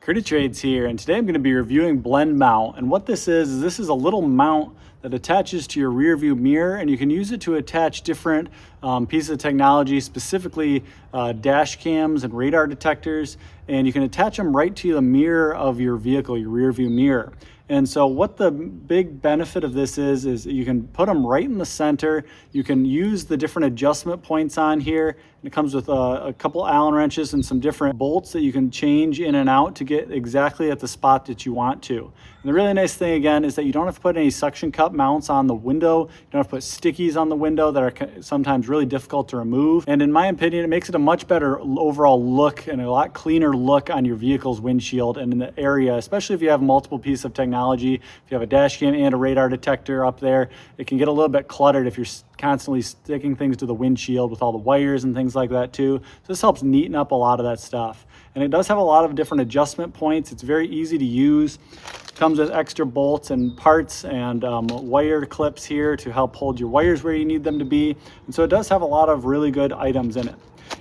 Critter Trades here, and today I'm going to be reviewing BlendMount. And what this is this is a little mount that attaches to your rear view mirror, and you can use it to attach different pieces of technology, specifically dash cams and radar detectors, and you can attach them right to the mirror of your vehicle, your rear view mirror. And so what the big benefit of this is you can put them right in the center. You can use the different adjustment points on here. And it comes with a couple Allen wrenches and some different bolts that you can change in and out to get exactly at the spot that you want to. And the really nice thing again is that you don't have to put any suction cup mounts on the window. You don't have to put stickies on the window that are sometimes really difficult to remove. And in my opinion, it makes it a much better overall look and a lot cleaner look on your vehicle's windshield and in the area, especially if you have multiple pieces of technology. If you have a dash cam and a radar detector up there, it can get a little bit cluttered if you're constantly sticking things to the windshield with all the wires and things like that too. So this helps neaten up a lot of that stuff. And it does have a lot of different adjustment points. It's very easy to use. It comes with extra bolts and parts and wire clips here to help hold your wires where you need them to be. And so it does have a lot of really good items in it.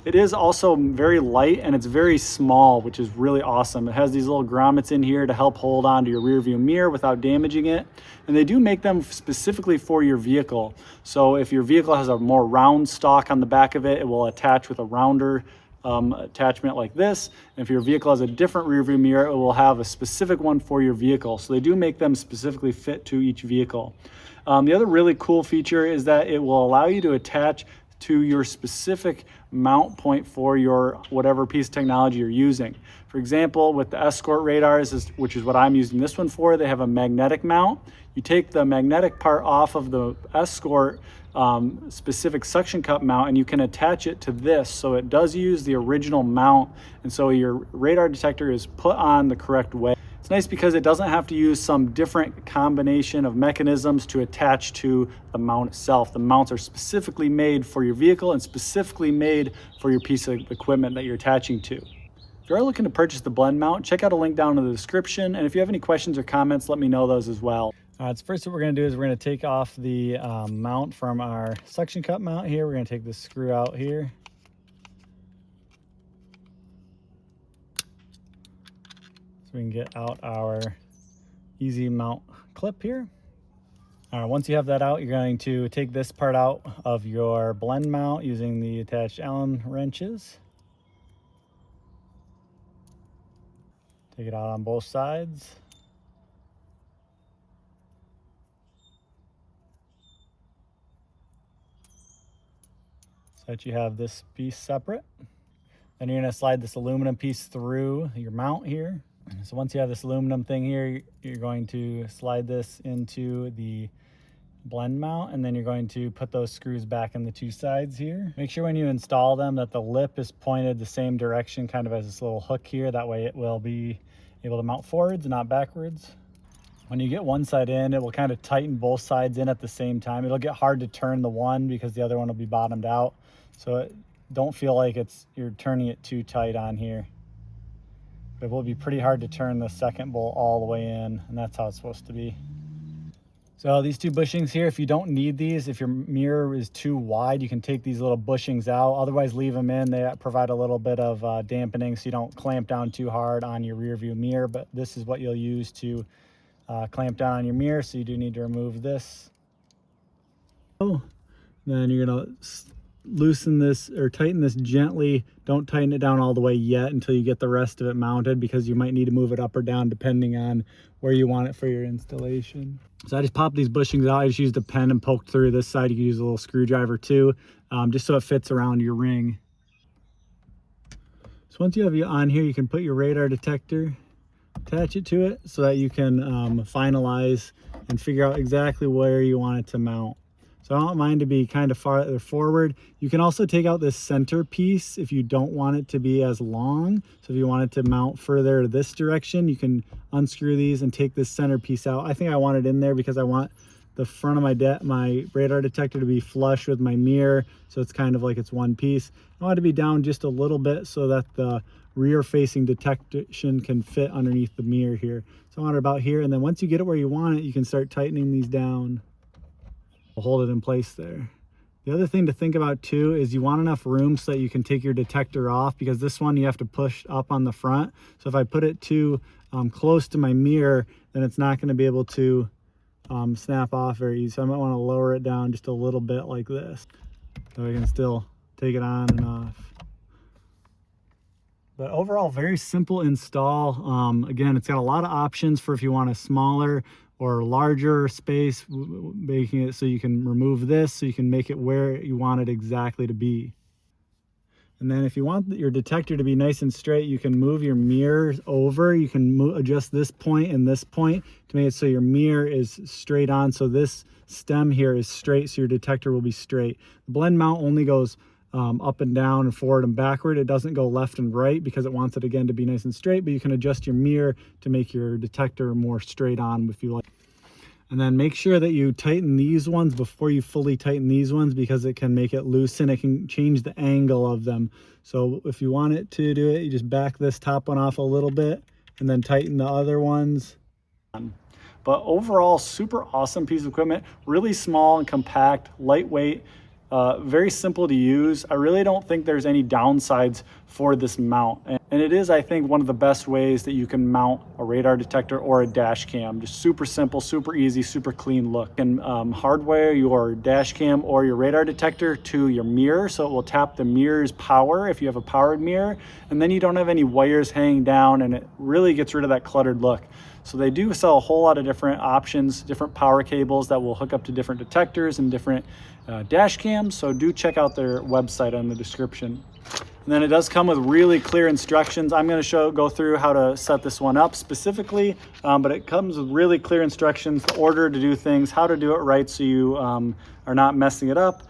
It is also very light and it's very small, which is really awesome. It has these little grommets in here to help hold on to your rear view mirror without damaging it. And they do make them specifically for your vehicle. So if your vehicle has a more round stock on the back of it, it will attach with a rounder attachment like this. And if your vehicle has a different rear view mirror, it will have a specific one for your vehicle. So they do make them specifically fit to each vehicle. The other really cool feature is that it will allow you to attach to your specific mount point for your whatever piece of technology you're using. For example, with the Escort radars, which is what I'm using this one for, they have a magnetic mount. You take the magnetic part off of the Escort specific suction cup mount and you can attach it to this, so it does use the original mount, and so your radar detector is put on the correct way. It's nice because it doesn't have to use some different combination of mechanisms to attach to the mount itself. The mounts are specifically made for your vehicle and specifically made for your piece of equipment that you're attaching to. If you are looking to purchase the BlendMount, check out a link down in the description. And if you have any questions or comments, let me know those as well. So first what we're going to do is we're going to take off the mount from our suction cup mount here. We're going to take this screw out here. We can get out our EZ mount clip here. All right, once you have that out, you're going to take this part out of your BlendMount using the attached Allen wrenches. Take it out on both sides. So that you have this piece separate. Then you're going to slide this aluminum piece through your mount here. So once you have this aluminum thing here, you're going to slide this into the BlendMount, and then you're going to put those screws back in the two sides here. Make sure when you install them that the lip is pointed the same direction, kind of as this little hook here. That way it will be able to mount forwards and not backwards. When you get one side in, it will kind of tighten both sides in at the same time. It'll get hard to turn the one because the other one will be bottomed out. So don't feel like you're turning it too tight on here. It will be pretty hard to turn the second bolt all the way in, and that's how it's supposed to be. So these two bushings here, if you don't need these, if your mirror is too wide, you can take these little bushings out. Otherwise, leave them in. They provide a little bit of dampening so you don't clamp down too hard on your rear view mirror, but this is what you'll use to clamp down on your mirror, so you do need to remove this. Then you're gonna loosen this or tighten this gently. Don't tighten it down all the way yet until you get the rest of it mounted, because you might need to move it up or down depending on where you want it for your installation. So I just popped these bushings out. I just used a pen and poked through this side. You can use a little screwdriver too, just so it fits around your ring. So once you have it on here, you can put your radar detector, attach it to it so that you can finalize and figure out exactly where you want it to mount. So I don't mind to be kind of farther forward. You can also take out this center piece if you don't want it to be as long. So if you want it to mount further this direction, you can unscrew these and take this center piece out. I think I want it in there because I want the front of my radar detector to be flush with my mirror. So it's kind of like it's one piece. I want it to be down just a little bit so that the rear facing detection can fit underneath the mirror here. So I want it about here. And then once you get it where you want it, you can start tightening these down. We'll hold it in place there. The other thing to think about too is you want enough room so that you can take your detector off, because this one you have to push up on the front. So if I put it too close to my mirror, then it's not going to be able to snap off very easy. So I might want to lower it down just a little bit like this, so I can still take it on and off. But overall, very simple install. Again, it's got a lot of options for if you want a smaller or larger space, making it so you can remove this, so you can make it where you want it exactly to be. And then if you want your detector to be nice and straight, you can move your mirrors over. You can adjust this point and this point to make it so your mirror is straight on. So this stem here is straight, so your detector will be straight. The BlendMount only goes up and down and forward and backward. It doesn't go left and right because it wants it again to be nice and straight, but you can adjust your mirror to make your detector more straight on if you like. And then make sure that you tighten these ones before you fully tighten these ones, because it can make it loosen. It can change the angle of them. So if you want it to do it, you just back this top one off a little bit and then tighten the other ones. But overall, super awesome piece of equipment, really small and compact, lightweight, very simple to use. I really don't think there's any downsides for this mount. And it is, I think, one of the best ways that you can mount a radar detector or a dash cam. Just super simple, super easy, super clean look. And hardwire your dash cam or your radar detector to your mirror, so it will tap the mirror's power if you have a powered mirror. And then you don't have any wires hanging down, and it really gets rid of that cluttered look. So they do sell a whole lot of different options, different power cables that will hook up to different detectors and different dash cams. So do check out their website in the description. And then it does come with really clear instructions. I'm going to go through how to set this one up specifically, but it comes with really clear instructions, the order to do things, how to do it right so you are not messing it up.